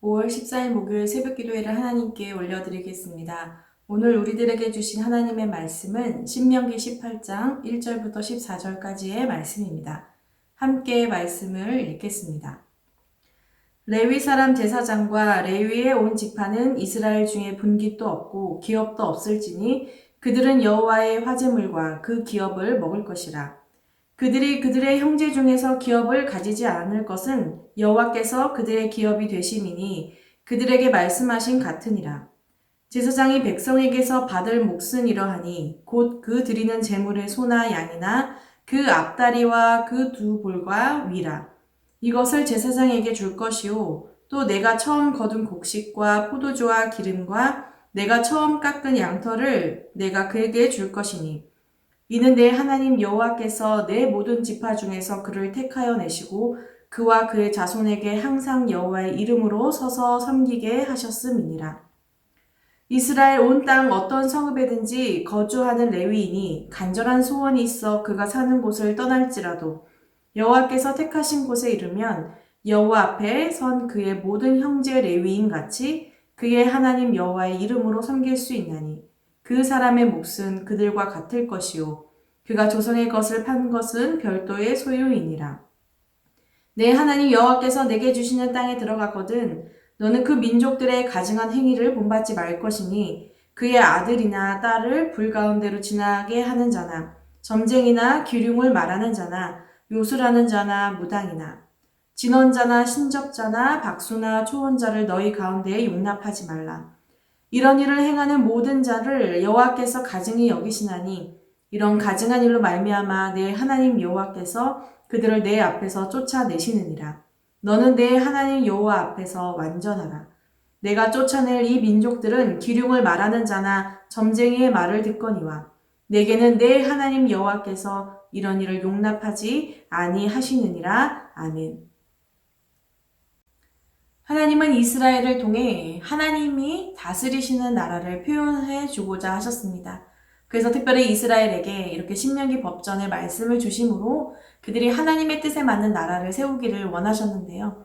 5월 14일 목요일 새벽 기도회를 하나님께 올려드리겠습니다. 오늘 우리들에게 주신 하나님의 말씀은 신명기 18장 1절부터 14절까지의 말씀입니다. 함께 말씀을 읽겠습니다. 레위 사람 제사장과 레위의 온 지파는 이스라엘 중에 분깃도 없고 기업도 없을지니 그들은 여호와의 화제물과 그 기업을 먹을 것이라. 그들이 그들의 형제 중에서 기업을 가지지 않을 것은 여호와께서 그들의 기업이 되심이니 그들에게 말씀하신 같으니라. 제사장이 백성에게서 받을 몫은 이러하니 곧 그 드리는 제물의 소나 양이나 그 앞다리와 그 두 볼과 위라. 이것을 제사장에게 줄 것이요 또 내가 처음 거둔 곡식과 포도주와 기름과 내가 처음 깎은 양털을 내가 그에게 줄 것이니 이는 내 하나님 여호와께서 내 모든 지파 중에서 그를 택하여 내시고 그와 그의 자손에게 항상 여호와의 이름으로 서서 섬기게 하셨음이니라. 이스라엘 온 땅 어떤 성읍에든지 거주하는 레위인이 간절한 소원이 있어 그가 사는 곳을 떠날지라도 여호와께서 택하신 곳에 이르면 여호와 앞에 선 그의 모든 형제 레위인 같이 그의 하나님 여호와의 이름으로 섬길 수 있나니 그 사람의 몫은 그들과 같을 것이요 그가 조선의 것을 판 것은 별도의 소유이니라. 내 하나님 여호와께서 내게 주시는 땅에 들어가거든 너는 그 민족들의 가증한 행위를 본받지 말 것이니 그의 아들이나 딸을 불 가운데로 지나게 하는 자나 점쟁이나 기륭을 말하는 자나 요술하는 자나 무당이나 진언자나 신접자나 박수나 초혼자를 너희 가운데에 용납하지 말라. 이런 일을 행하는 모든 자를 여호와께서 가증히 여기시나니 이런 가증한 일로 말미암아 내 하나님 여호와께서 그들을 내 앞에서 쫓아내시느니라. 너는 내 하나님 여호와 앞에서 완전하라. 내가 쫓아낼 이 민족들은 기륭을 말하는 자나 점쟁이의 말을 듣거니와 내게는 내 하나님 여호와께서 이런 일을 용납하지 아니하시느니라. 아멘. 하나님은 이스라엘을 통해 하나님이 다스리시는 나라를 표현해 주고자 하셨습니다. 그래서 특별히 이스라엘에게 이렇게 신명기 법전의 말씀을 주심으로 그들이 하나님의 뜻에 맞는 나라를 세우기를 원하셨는데요.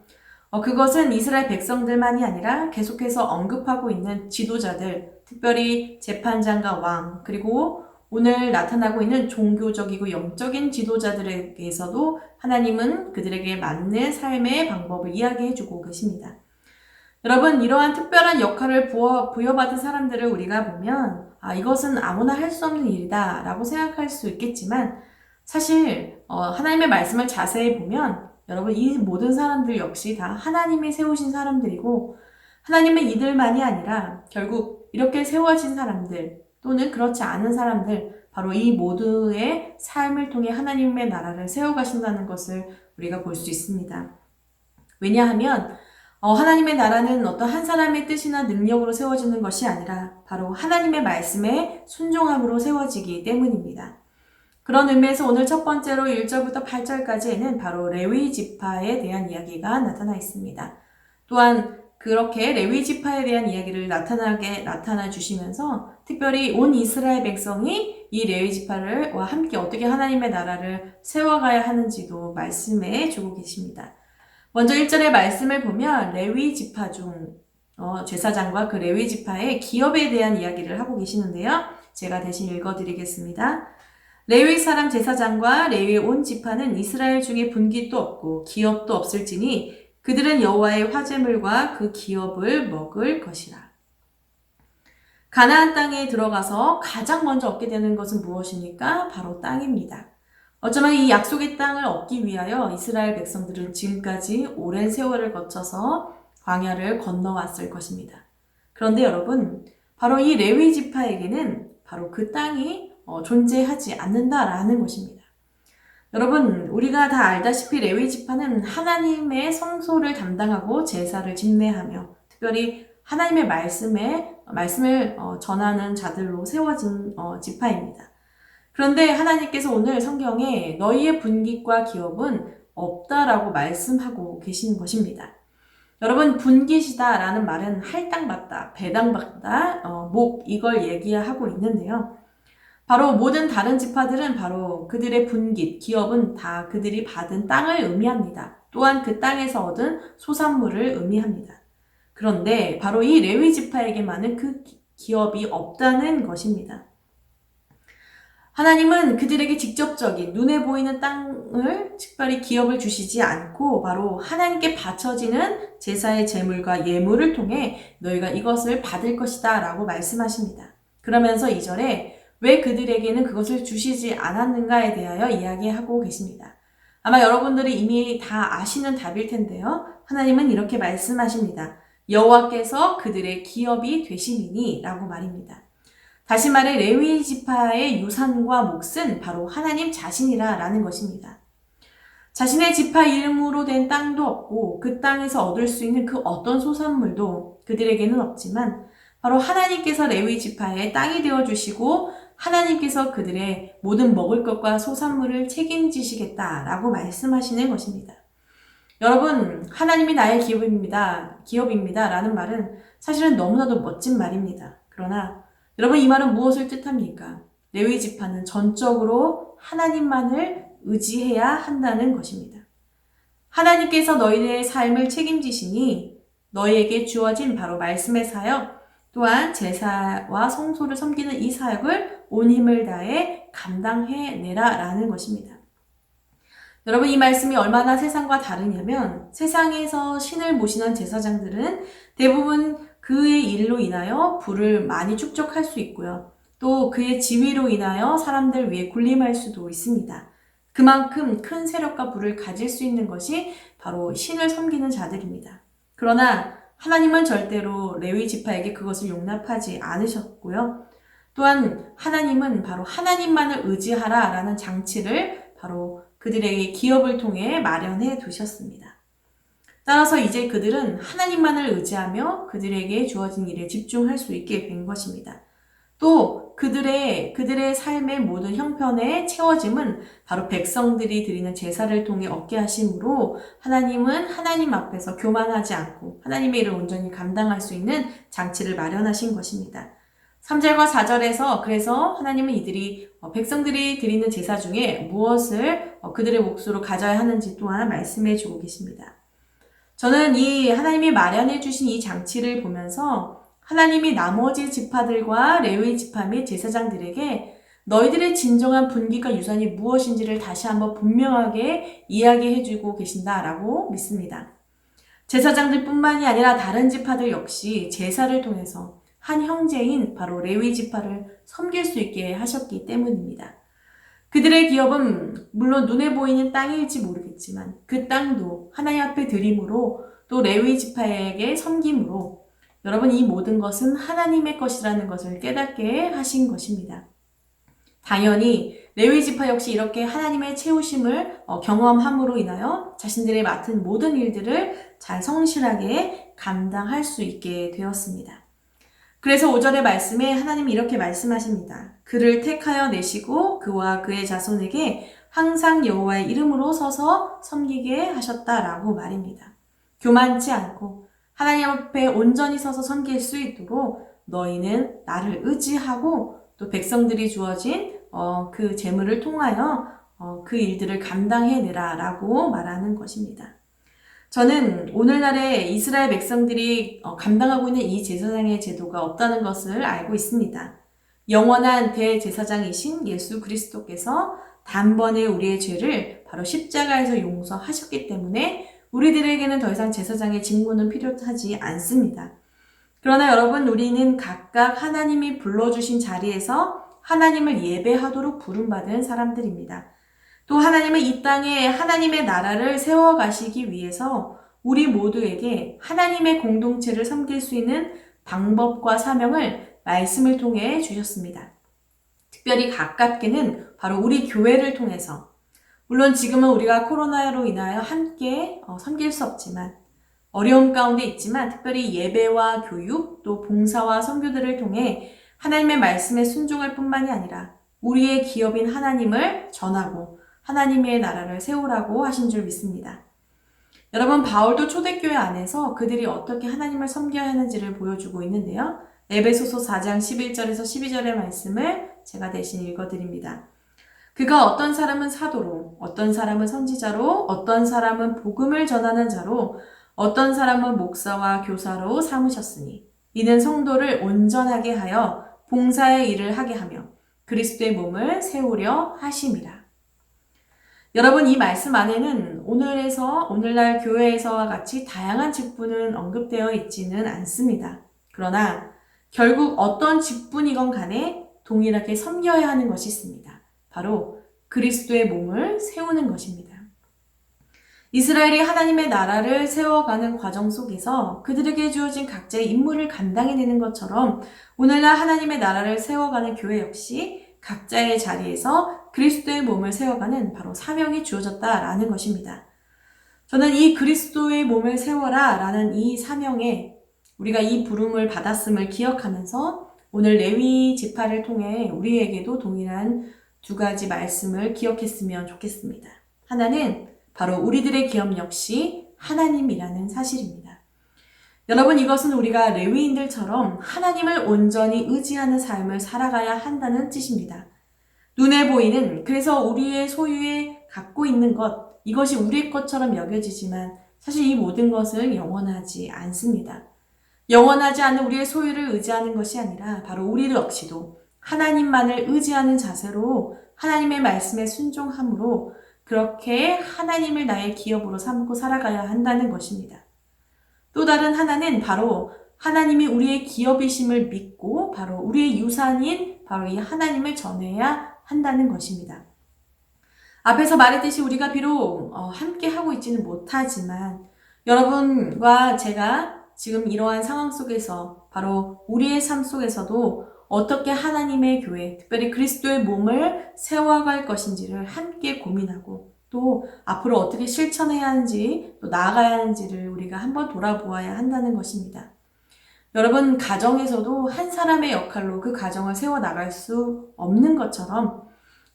그것은 이스라엘 백성들만이 아니라 계속해서 언급하고 있는 지도자들, 특별히 재판장과 왕, 그리고 오늘 나타나고 있는 종교적이고 영적인 지도자들에게서도 하나님은 그들에게 맞는 삶의 방법을 이야기해주고 계십니다. 여러분, 이러한 특별한 역할을 부여받은 사람들을 우리가 보면 이것은 아무나 할 수 없는 일이다 라고 생각할 수 있겠지만 사실 하나님의 말씀을 자세히 보면 여러분 이 모든 사람들 역시 다 하나님이 세우신 사람들이고 하나님의 이들만이 아니라 결국 이렇게 세워진 사람들 또는 그렇지 않은 사람들 바로 이 모두의 삶을 통해 하나님의 나라를 세워가신다는 것을 우리가 볼 수 있습니다. 왜냐하면 하나님의 나라는 어떤 한 사람의 뜻이나 능력으로 세워지는 것이 아니라 바로 하나님의 말씀에 순종함으로 세워지기 때문입니다. 그런 의미에서 오늘 첫 번째로 1절부터 8절까지에는 바로 레위 지파에 대한 이야기가 나타나 있습니다. 또한 그렇게 레위 지파에 대한 이야기를 나타나 주시면서 특별히 온 이스라엘 백성이 이 레위 지파와 함께 어떻게 하나님의 나라를 세워가야 하는지도 말씀해 주고 계십니다. 먼저 1절의 말씀을 보면 레위 지파 중 제사장과 그 레위 지파의 기업에 대한 이야기를 하고 계시는데요. 제가 대신 읽어드리겠습니다. 레위 사람 제사장과 레위 온 지파는 이스라엘 중에 분깃도 없고 기업도 없을지니 그들은 여호와의 화제물과 그 기업을 먹을 것이라. 가나안 땅에 들어가서 가장 먼저 얻게 되는 것은 무엇입니까? 바로 땅입니다. 어쩌면 이 약속의 땅을 얻기 위하여 이스라엘 백성들은 지금까지 오랜 세월을 거쳐서 광야를 건너왔을 것입니다. 그런데 여러분, 바로 이 레위 지파에게는 바로 그 땅이 존재하지 않는다라는 것입니다. 여러분, 우리가 다 알다시피 레위 지파는 하나님의 성소를 담당하고 제사를 집례하며 특별히 하나님의 말씀을 전하는 자들로 세워진 지파입니다. 그런데 하나님께서 오늘 성경에 너희의 분깃과 기업은 없다라고 말씀하고 계시는 것입니다. 여러분, 분깃이다라는 말은 할당받다, 배당받다, 목 이걸 얘기하고 있는데요. 바로 모든 다른 지파들은 바로 그들의 분깃, 기업은 다 그들이 받은 땅을 의미합니다. 또한 그 땅에서 얻은 소산물을 의미합니다. 그런데 바로 이 레위 지파에게만은 그 기업이 없다는 것입니다. 하나님은 그들에게 직접적인 눈에 보이는 땅을 특별히 기업을 주시지 않고 바로 하나님께 바쳐지는 제사의 제물과 예물을 통해 너희가 이것을 받을 것이다 라고 말씀하십니다. 그러면서 2절에 왜 그들에게는 그것을 주시지 않았는가에 대하여 이야기하고 계십니다. 아마 여러분들이 이미 다 아시는 답일 텐데요. 하나님은 이렇게 말씀하십니다. 여호와께서 그들의 기업이 되심이니 라고 말입니다. 다시 말해 레위 지파의 유산과 몫은 바로 하나님 자신이라 라는 것입니다. 자신의 지파 이름으로 된 땅도 없고 그 땅에서 얻을 수 있는 그 어떤 소산물도 그들에게는 없지만 바로 하나님께서 레위 지파의 땅이 되어주시고 하나님께서 그들의 모든 먹을 것과 소산물을 책임지시겠다라고 말씀하시는 것입니다. 여러분, 하나님이 나의 기업입니다 라는 말은 사실은 너무나도 멋진 말입니다. 그러나 여러분, 이 말은 무엇을 뜻합니까? 레위 지파는 전적으로 하나님만을 의지해야 한다는 것입니다. 하나님께서 너희의 삶을 책임지시니 너희에게 주어진 바로 말씀의 사역, 또한 제사와 성소를 섬기는 이 사역을 온 힘을 다해 감당해내라 라는 것입니다. 여러분, 이 말씀이 얼마나 세상과 다르냐면 세상에서 신을 모시는 제사장들은 대부분 그의 일로 인하여 부를 많이 축적할 수 있고요. 또 그의 지위로 인하여 사람들 위에 군림할 수도 있습니다. 그만큼 큰 세력과 부를 가질 수 있는 것이 바로 신을 섬기는 자들입니다. 그러나 하나님은 절대로 레위 지파에게 그것을 용납하지 않으셨고요. 또한 하나님은 바로 하나님만을 의지하라 라는 장치를 바로 그들에게 기업을 통해 마련해 두셨습니다. 따라서 이제 그들은 하나님만을 의지하며 그들에게 주어진 일에 집중할 수 있게 된 것입니다. 또 그들의 삶의 모든 형편의 채워짐은 바로 백성들이 드리는 제사를 통해 얻게 하심으로 하나님은 하나님 앞에서 교만하지 않고 하나님의 일을 온전히 감당할 수 있는 장치를 마련하신 것입니다. 3절과 4절에서 그래서 하나님은 백성들이 드리는 제사 중에 무엇을 그들의 몫으로 가져야 하는지 또한 말씀해 주고 계십니다. 저는 이 하나님이 마련해 주신 이 장치를 보면서 하나님이 나머지 지파들과 레위 지파 및 제사장들에게 너희들의 진정한 분기가 유산이 무엇인지를 다시 한번 분명하게 이야기해 주고 계신다라고 믿습니다. 제사장들뿐만이 아니라 다른 지파들 역시 제사를 통해서 한 형제인 바로 레위 지파를 섬길 수 있게 하셨기 때문입니다. 그들의 기업은 물론 눈에 보이는 땅일지 모르겠지만 그 땅도 하나님 앞에 드림으로 또 레위 지파에게 섬김으로 여러분 이 모든 것은 하나님의 것이라는 것을 깨닫게 하신 것입니다. 당연히 레위 지파 역시 이렇게 하나님의 채우심을 경험함으로 인하여 자신들의 맡은 모든 일들을 잘 성실하게 감당할 수 있게 되었습니다. 그래서 5절의 말씀에 하나님이 이렇게 말씀하십니다. 그를 택하여 내시고 그와 그의 자손에게 항상 여호와의 이름으로 서서 섬기게 하셨다라고 말입니다. 교만치 않고 하나님 앞에 온전히 서서 섬길 수 있도록 너희는 나를 의지하고 또 백성들이 주어진 그 재물을 통하여 그 일들을 감당해내라 라고 말하는 것입니다. 저는 오늘날의 이스라엘 백성들이 감당하고 있는 이 제사장의 제도가 없다는 것을 알고 있습니다. 영원한 대제사장이신 예수 그리스도께서 단번에 우리의 죄를 바로 십자가에서 용서하셨기 때문에 우리들에게는 더 이상 제사장의 직무는 필요하지 않습니다. 그러나 여러분, 우리는 각각 하나님이 불러주신 자리에서 하나님을 예배하도록 부름받은 사람들입니다. 또 하나님은 이 땅에 하나님의 나라를 세워가시기 위해서 우리 모두에게 하나님의 공동체를 섬길 수 있는 방법과 사명을 말씀을 통해 주셨습니다. 특별히 가깝게는 바로 우리 교회를 통해서, 물론 지금은 우리가 코로나로 인하여 함께 섬길 수 없지만 어려움 가운데 있지만 특별히 예배와 교육 또 봉사와 선교들을 통해 하나님의 말씀에 순종할 뿐만이 아니라 우리의 기업인 하나님을 전하고 하나님의 나라를 세우라고 하신 줄 믿습니다. 여러분, 바울도 초대교회 안에서 그들이 어떻게 하나님을 섬겨야 하는지를 보여주고 있는데요. 에베소서 4장 11절에서 12절의 말씀을 제가 대신 읽어드립니다. 그가 어떤 사람은 사도로, 어떤 사람은 선지자로, 어떤 사람은 복음을 전하는 자로, 어떤 사람은 목사와 교사로 삼으셨으니 이는 성도를 온전하게 하여 봉사의 일을 하게 하며 그리스도의 몸을 세우려 하심이라. 여러분, 이 말씀 안에는 오늘날 교회에서와 같이 다양한 직분은 언급되어 있지는 않습니다. 그러나 결국 어떤 직분이건 간에 동일하게 섬겨야 하는 것이 있습니다. 바로 그리스도의 몸을 세우는 것입니다. 이스라엘이 하나님의 나라를 세워가는 과정 속에서 그들에게 주어진 각자의 임무를 감당해내는 것처럼 오늘날 하나님의 나라를 세워가는 교회 역시 각자의 자리에서 그리스도의 몸을 세워가는 바로 사명이 주어졌다라는 것입니다. 저는 이 그리스도의 몸을 세워라 라는 이 사명에 우리가 이 부름을 받았음을 기억하면서 오늘 레위 지파를 통해 우리에게도 동일한 두 가지 말씀을 기억했으면 좋겠습니다. 하나는 바로 우리들의 기업 역시 하나님이라는 사실입니다. 여러분, 이것은 우리가 레위인들처럼 하나님을 온전히 의지하는 삶을 살아가야 한다는 뜻입니다. 눈에 보이는, 그래서 우리의 소유에 갖고 있는 것, 이것이 우리의 것처럼 여겨지지만 사실 이 모든 것은 영원하지 않습니다. 영원하지 않은 우리의 소유를 의지하는 것이 아니라 바로 우리 역시도 하나님만을 의지하는 자세로 하나님의 말씀에 순종함으로 그렇게 하나님을 나의 기업으로 삼고 살아가야 한다는 것입니다. 또 다른 하나는 바로 하나님이 우리의 기업이심을 믿고 바로 우리의 유산인 바로 이 하나님을 전해야 한다는 것입니다. 앞에서 말했듯이 우리가 비록 함께 하고 있지는 못하지만 여러분과 제가 지금 이러한 상황 속에서 바로 우리의 삶 속에서도 어떻게 하나님의 교회, 특별히 그리스도의 몸을 세워갈 것인지를 함께 고민하고 또 앞으로 어떻게 실천해야 하는지 또 나아가야 하는지를 우리가 한번 돌아보아야 한다는 것입니다. 여러분, 가정에서도 한 사람의 역할로 그 가정을 세워나갈 수 없는 것처럼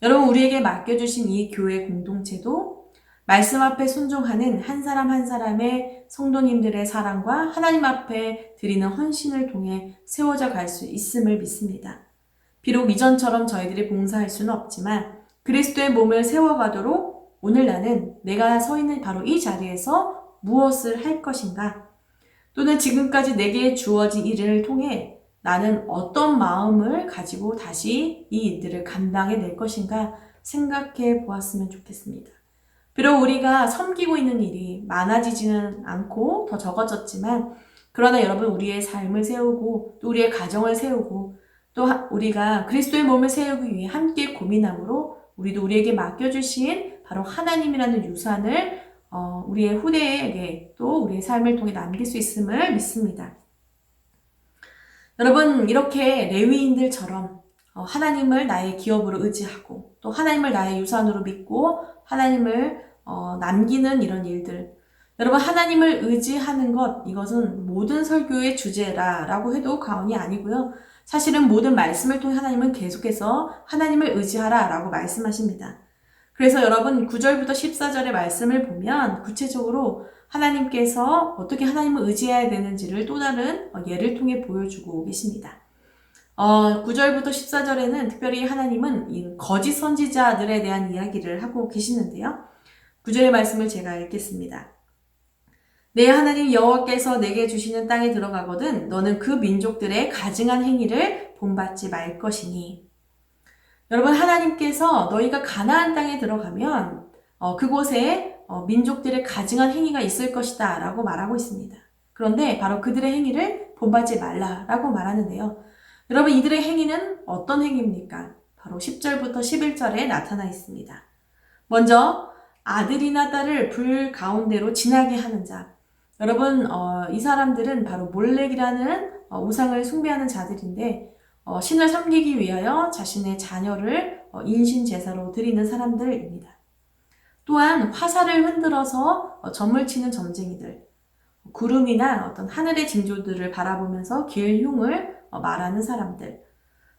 여러분, 우리에게 맡겨주신 이 교회 공동체도 말씀 앞에 순종하는 한 사람 한 사람의 성도님들의 사랑과 하나님 앞에 드리는 헌신을 통해 세워져 갈 수 있음을 믿습니다. 비록 이전처럼 저희들이 봉사할 수는 없지만 그리스도의 몸을 세워가도록 오늘 나는 내가 서 있는 바로 이 자리에서 무엇을 할 것인가? 또는 지금까지 내게 주어진 일을 통해 나는 어떤 마음을 가지고 다시 이 일들을 감당해낼 것인가 생각해 보았으면 좋겠습니다. 비록 우리가 섬기고 있는 일이 많아지지는 않고 더 적어졌지만 그러나 여러분, 우리의 삶을 세우고 또 우리의 가정을 세우고 또 우리가 그리스도의 몸을 세우기 위해 함께 고민함으로 우리도 우리에게 맡겨주신 바로 하나님이라는 유산을 우리의 후대에게 또 우리의 삶을 통해 남길 수 있음을 믿습니다. 여러분, 이렇게 레위인들처럼 하나님을 나의 기업으로 의지하고 또 하나님을 나의 유산으로 믿고 하나님을 남기는 이런 일들, 여러분, 하나님을 의지하는 것, 이것은 모든 설교의 주제라고 해도 과언이 아니고요. 사실은 모든 말씀을 통해 하나님은 계속해서 하나님을 의지하라 라고 말씀하십니다. 그래서 여러분, 9절부터 14절의 말씀을 보면 구체적으로 하나님께서 어떻게 하나님을 의지해야 되는지를 또 다른 예를 통해 보여주고 계십니다. 9절부터 14절에는 특별히 하나님은 이 거짓 선지자들에 대한 이야기를 하고 계시는데요. 9절의 말씀을 제가 읽겠습니다. 내 하나님 여호와께서 내게 주시는 땅에 들어가거든 너는 그 민족들의 가증한 행위를 본받지 말 것이니. 여러분, 하나님께서 너희가 가나안 땅에 들어가면 그곳에 민족들의 가증한 행위가 있을 것이다 라고 말하고 있습니다. 그런데 바로 그들의 행위를 본받지 말라라고 말하는데요. 여러분, 이들의 행위는 어떤 행위입니까? 바로 10절부터 11절에 나타나 있습니다. 먼저 아들이나 딸을 불 가운데로 지나게 하는 자. 여러분, 이 사람들은 바로 몰렉이라는 우상을 숭배하는 자들인데 신을 섬기기 위하여 자신의 자녀를 인신제사로 드리는 사람들입니다. 또한 화살을 흔들어서 점을 치는 점쟁이들, 구름이나 어떤 하늘의 징조들을 바라보면서 길흉을 말하는 사람들,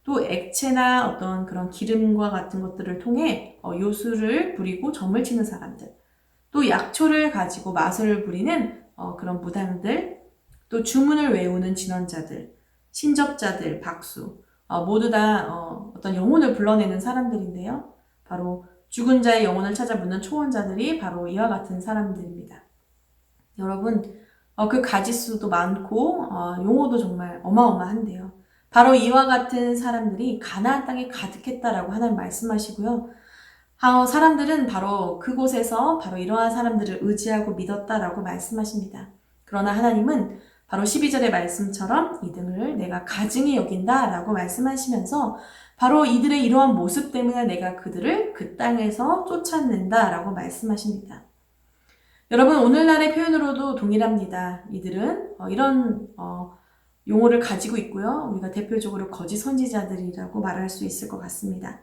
또 액체나 어떤 그런 기름과 같은 것들을 통해 요술을 부리고 점을 치는 사람들, 또 약초를 가지고 마술을 부리는 그런 무당들, 또 주문을 외우는 진언자들, 신접자들, 박수, 모두 다 어떤 영혼을 불러내는 사람들인데요. 바로 죽은 자의 영혼을 찾아 묻는 초혼자들이 바로 이와 같은 사람들입니다. 여러분, 그 가지수도 많고 용어도 정말 어마어마한데요. 바로 이와 같은 사람들이 가나안 땅에 가득했다라고 하나님 말씀하시고요. 사람들은 바로 그곳에서 바로 이러한 사람들을 의지하고 믿었다라고 말씀하십니다. 그러나 하나님은 바로 12절의 말씀처럼 이 등을 내가 가증히 여긴다라고 말씀하시면서 바로 이들의 이러한 모습 때문에 내가 그들을 그 땅에서 쫓아낸다라고 말씀하십니다. 여러분, 오늘날의 표현으로도 동일합니다. 이들은 이런 용어를 가지고 있고요. 우리가 대표적으로 거짓 선지자들이라고 말할 수 있을 것 같습니다.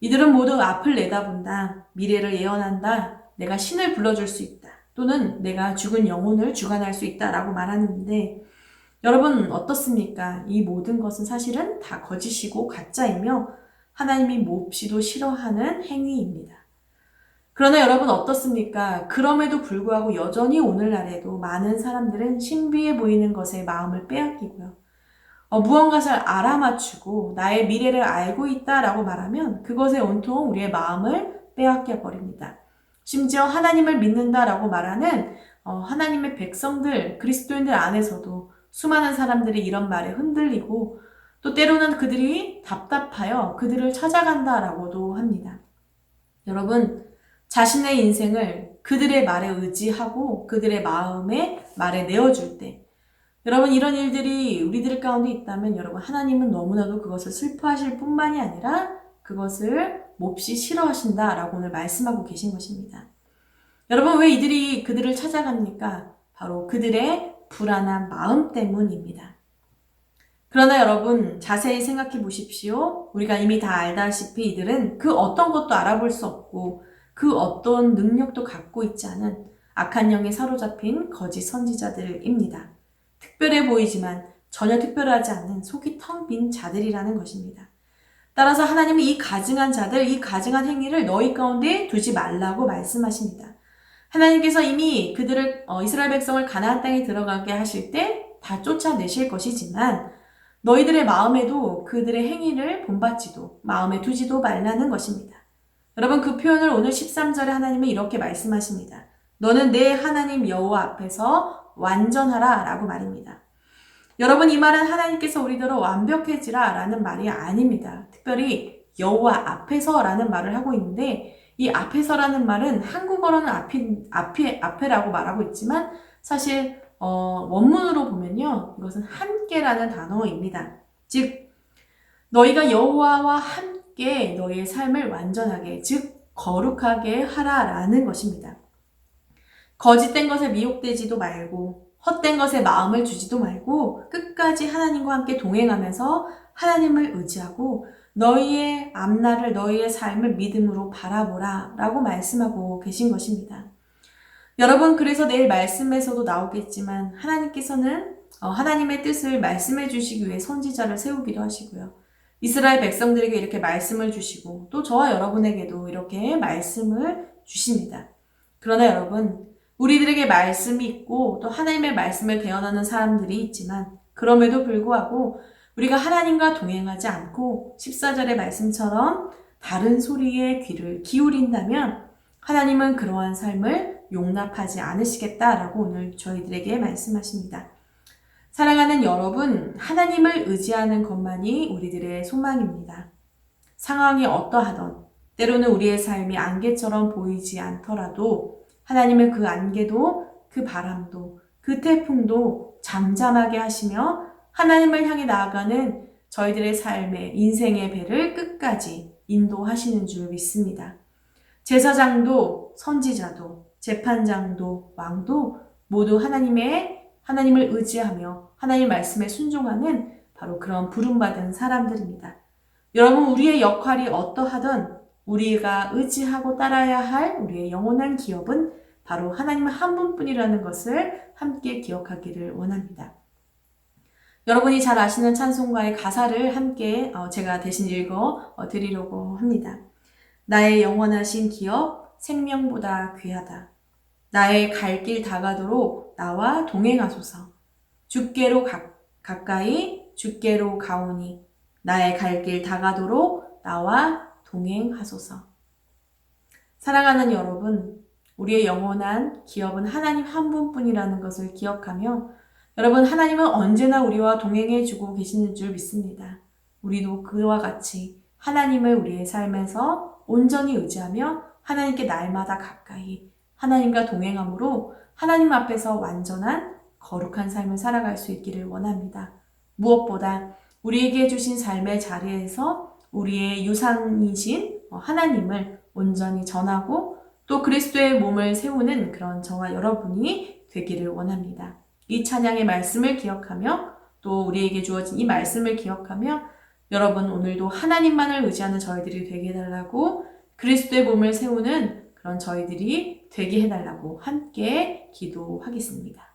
이들은 모두 앞을 내다본다, 미래를 예언한다, 내가 신을 불러줄 수 있다, 또는 내가 죽은 영혼을 주관할 수 있다라고 말하는데, 여러분 어떻습니까? 이 모든 것은 사실은 다 거짓이고 가짜이며 하나님이 몹시도 싫어하는 행위입니다. 그러나 여러분 어떻습니까? 그럼에도 불구하고 여전히 오늘날에도 많은 사람들은 신비해 보이는 것에 마음을 빼앗기고요. 무언가를 알아맞추고 나의 미래를 알고 있다라고 말하면 그것에 온통 우리의 마음을 빼앗겨 버립니다. 심지어 하나님을 믿는다라고 말하는 하나님의 백성들, 그리스도인들 안에서도 수많은 사람들이 이런 말에 흔들리고 또 때로는 그들이 답답하여 그들을 찾아간다라고도 합니다. 여러분, 자신의 인생을 그들의 말에 의지하고 그들의 마음의 말에 내어줄 때 여러분 이런 일들이 우리들 가운데 있다면 여러분 하나님은 너무나도 그것을 슬퍼하실 뿐만이 아니라 그것을 몹시 싫어하신다라고 오늘 말씀하고 계신 것입니다. 여러분 왜 이들이 그들을 찾아갑니까? 바로 그들의 불안한 마음 때문입니다. 그러나 여러분 자세히 생각해 보십시오. 우리가 이미 다 알다시피 이들은 그 어떤 것도 알아볼 수 없고 그 어떤 능력도 갖고 있지 않은 악한 영에 사로잡힌 거짓 선지자들입니다. 특별해 보이지만 전혀 특별하지 않는 속이 텅 빈 자들이라는 것입니다. 따라서 하나님은 이 가증한 자들, 이 가증한 행위를 너희 가운데 두지 말라고 말씀하십니다. 하나님께서 이미 그들을 이스라엘 백성을 가나안 땅에 들어가게 하실 때 다 쫓아내실 것이지만 너희들의 마음에도 그들의 행위를 본받지도 마음에 두지도 말라는 것입니다. 여러분 그 표현을 오늘 13절에 하나님은 이렇게 말씀하십니다. 너는 내 하나님 여호와 앞에서 완전하라 라고 말입니다. 여러분 이 말은 하나님께서 우리더러 완벽해지라 라는 말이 아닙니다. 특별히 여호와 앞에서 라는 말을 하고 있는데 이 앞에서라는 말은 한국어로는 앞에라고 말하고 있지만 사실 원문으로 보면요 이것은 함께라는 단어입니다. 즉 너희가 여호와와 함께 너희의 삶을 완전하게 즉 거룩하게 하라라는 것입니다. 거짓된 것에 미혹되지도 말고 헛된 것에 마음을 주지도 말고 끝까지 하나님과 함께 동행하면서 하나님을 의지하고 너희의 앞날을 너희의 삶을 믿음으로 바라보라 라고 말씀하고 계신 것입니다. 여러분 그래서 내일 말씀에서도 나오겠지만 하나님께서는 하나님의 뜻을 말씀해 주시기 위해 선지자를 세우기도 하시고요. 이스라엘 백성들에게 이렇게 말씀을 주시고 또 저와 여러분에게도 이렇게 말씀을 주십니다. 그러나 여러분 우리들에게 말씀이 있고 또 하나님의 말씀을 대언하는 사람들이 있지만 그럼에도 불구하고 우리가 하나님과 동행하지 않고 14절의 말씀처럼 다른 소리에 귀를 기울인다면 하나님은 그러한 삶을 용납하지 않으시겠다라고 오늘 저희들에게 말씀하십니다. 사랑하는 여러분, 하나님을 의지하는 것만이 우리들의 소망입니다. 상황이 어떠하던 때로는 우리의 삶이 안개처럼 보이지 않더라도 하나님은 그 안개도 그 바람도 그 태풍도 잠잠하게 하시며 하나님을 향해 나아가는 저희들의 삶의 인생의 배를 끝까지 인도하시는 줄 믿습니다. 제사장도 선지자도 재판장도 왕도 모두 하나님을 의지하며 하나님 말씀에 순종하는 바로 그런 부름받은 사람들입니다. 여러분 우리의 역할이 어떠하든 우리가 의지하고 따라야 할 우리의 영원한 기업은 바로 하나님 한 분뿐이라는 것을 함께 기억하기를 원합니다. 여러분이 잘 아시는 찬송가의 가사를 함께 제가 대신 읽어 드리려고 합니다. 나의 영원하신 기업 생명보다 귀하다. 나의 갈 길 다가도록 나와 동행하소서. 주께로 가까이 주께로 가오니 나의 갈 길 다가도록 나와 동행하소서. 사랑하는 여러분, 우리의 영원한 기업은 하나님 한 분뿐이라는 것을 기억하며 여러분, 하나님은 언제나 우리와 동행해 주고 계시는 줄 믿습니다. 우리도 그와 같이 하나님을 우리의 삶에서 온전히 의지하며 하나님께 날마다 가까이 하나님과 동행함으로 하나님 앞에서 완전한 거룩한 삶을 살아갈 수 있기를 원합니다. 무엇보다 우리에게 주신 삶의 자리에서 우리의 유산이신 하나님을 온전히 전하고 또 그리스도의 몸을 세우는 그런 저와 여러분이 되기를 원합니다. 이 찬양의 말씀을 기억하며 또 우리에게 주어진 이 말씀을 기억하며 여러분 오늘도 하나님만을 의지하는 저희들이 되게 해달라고 그리스도의 몸을 세우는 그런 저희들이 되게 해달라고 함께 기도하겠습니다.